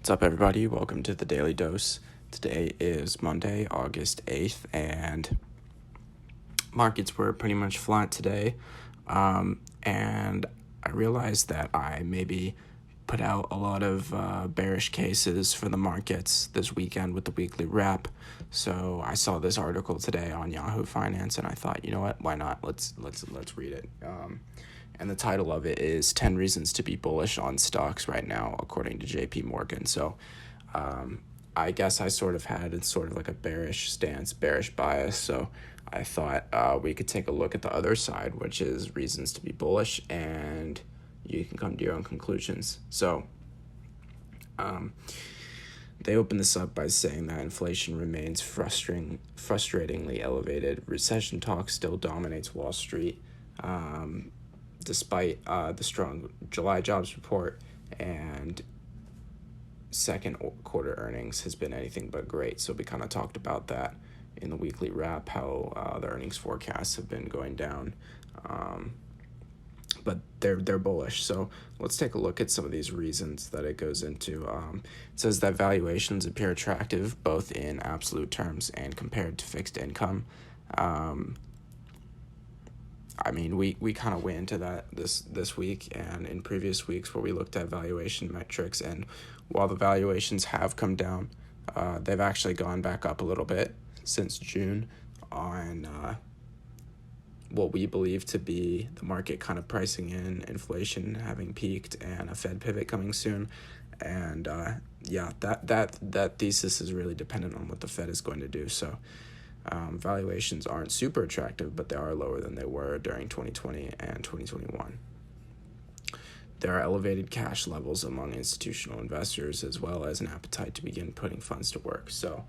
What's up, everybody? Welcome to the Daily Dose. Today is Monday, August 8th, and markets were pretty much flat today. And I realized that I maybe put out a lot of bearish cases for the markets this weekend with the weekly wrap. So I saw this article today on Yahoo Finance, and I thought, you know what? Why not? Let's read it. And the title of it is 10 Reasons to be Bullish on Stocks Right Now, according to JP Morgan. So I guess I sort of had like a bearish stance, bearish bias. So I thought we could take a look at the other side, which is reasons to be bullish, and you can come to your own conclusions. So they open this up by saying that inflation remains frustratingly elevated. Recession talk still dominates Wall Street. Despite the strong July jobs report, and second quarter earnings has been anything but great. So we kind of talked about that in the weekly wrap, how the earnings forecasts have been going down, but they're bullish. So let's take a look at some of these reasons that it goes into. It says that valuations appear attractive both in absolute terms and compared to fixed income. I mean, we kind of went into that this week and in previous weeks where we looked at valuation metrics, and while the valuations have come down, they've actually gone back up a little bit since June on what we believe to be the market kind of pricing in inflation having peaked and a Fed pivot coming soon. And that thesis is really dependent on what the Fed is going to do. So valuations aren't super attractive, but they are lower than they were during 2020 and 2021. There are elevated cash levels among institutional investors, as well as an appetite to begin putting funds to work. So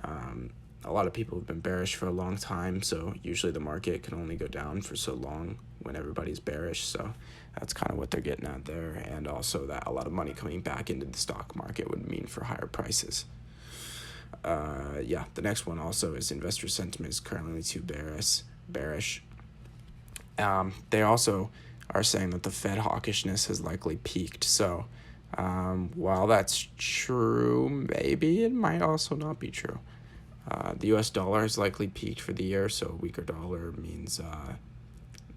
a lot of people have been bearish for a long time, so usually the market can only go down for so long when everybody's bearish. So that's kind of what they're getting at there, and also that a lot of money coming back into the stock market would mean for higher prices. The next one also is investor sentiment is currently too bearish. They also are saying that the Fed hawkishness has likely peaked. So while that's true, maybe it might also not be true. The U.S. dollar has likely peaked for the year, so a weaker dollar means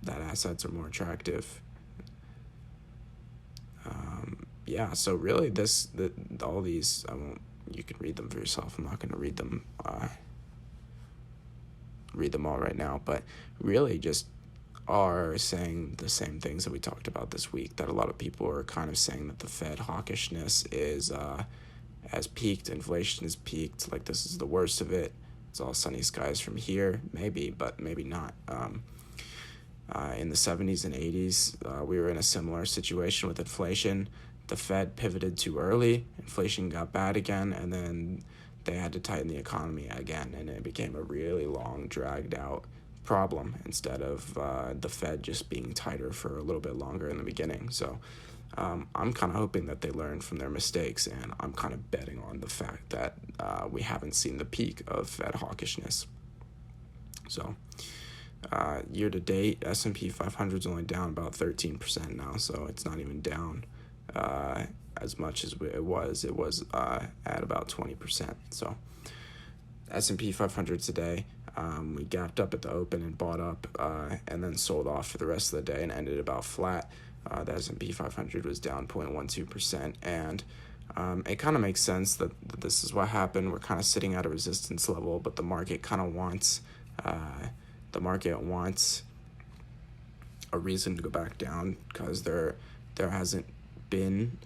that assets are more attractive. So really all these, you can read them for yourself. I'm not going to read them all right now, but really just are saying the same things that we talked about this week, that a lot of people are kind of saying that the Fed hawkishness has peaked, inflation has peaked, like this is the worst of it. It's all sunny skies from here, maybe, but maybe not. In the 70s and 80s, we were in a similar situation with inflation. The Fed pivoted too early, inflation got bad again, and then they had to tighten the economy again, and it became a really long, dragged-out problem instead of the Fed just being tighter for a little bit longer in the beginning. So I'm kind of hoping that they learn from their mistakes, and I'm kind of betting on the fact that we haven't seen the peak of Fed hawkishness. So year to date, S&P 500 is only down about 13% now, so it's not even down as much as it was. It was at about 20%. So S&P 500 today, we gapped up at the open and bought up and then sold off for the rest of the day and ended about flat. The S&P 500 was down 0.12%, and it kind of makes sense that this is what happened. We're kind of sitting at a resistance level, but the market kind of wants a reason to go back down, because there hasn't been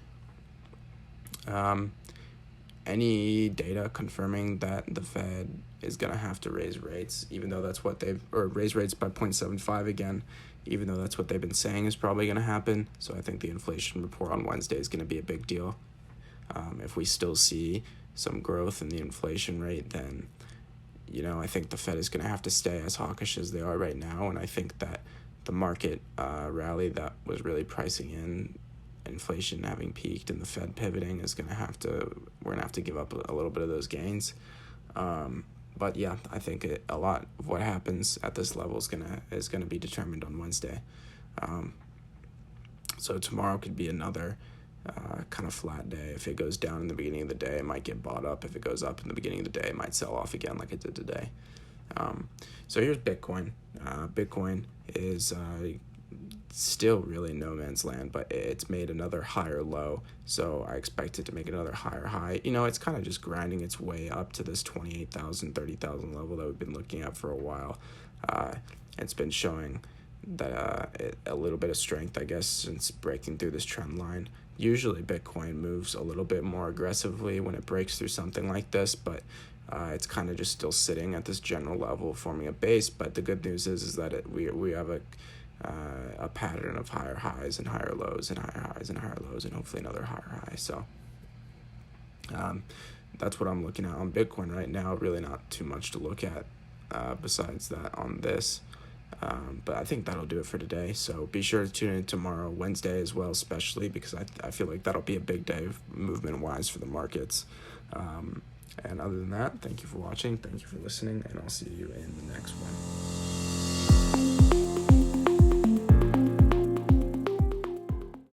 any data confirming that the Fed is going to have to raise rates, even though that's what raise rates by 0.75 again, even though that's what they've been saying is probably going to happen. So I think the inflation report on Wednesday is going to be a big deal. If we still see some growth in the inflation rate, then I think the Fed is going to have to stay as hawkish as they are right now, and I think that the market rally that was really pricing in inflation having peaked and the Fed pivoting we're going to have to give up a little bit of those gains. But yeah, I think a lot of what happens at this level is gonna be determined on Wednesday. So tomorrow could be another kind of flat day. If it goes down in the beginning of the day, it might get bought up. If it goes up in the beginning of the day, it might sell off again like it did today. So here's Bitcoin. Bitcoin is still really no man's land, but it's made another higher low, so I expect it to make another higher high. It's kind of just grinding its way up to this 28,000, 30,000 level that we've been looking at for a while. It's been showing that a little bit of strength, I guess, since breaking through this trend line. Usually Bitcoin moves a little bit more aggressively when it breaks through something like this, but it's kind of just still sitting at this general level, forming a base. But the good news is that we have a pattern of higher highs and higher lows and higher highs and higher lows and hopefully another higher high. So that's what I'm looking at on Bitcoin right now. Really not too much to look at besides that on this. But I think that'll do it for today. So be sure to tune in tomorrow, Wednesday as well, especially because I feel like that'll be a big day movement-wise for the markets. And other than that, thank you for watching, thank you for listening, and I'll see you in the next one.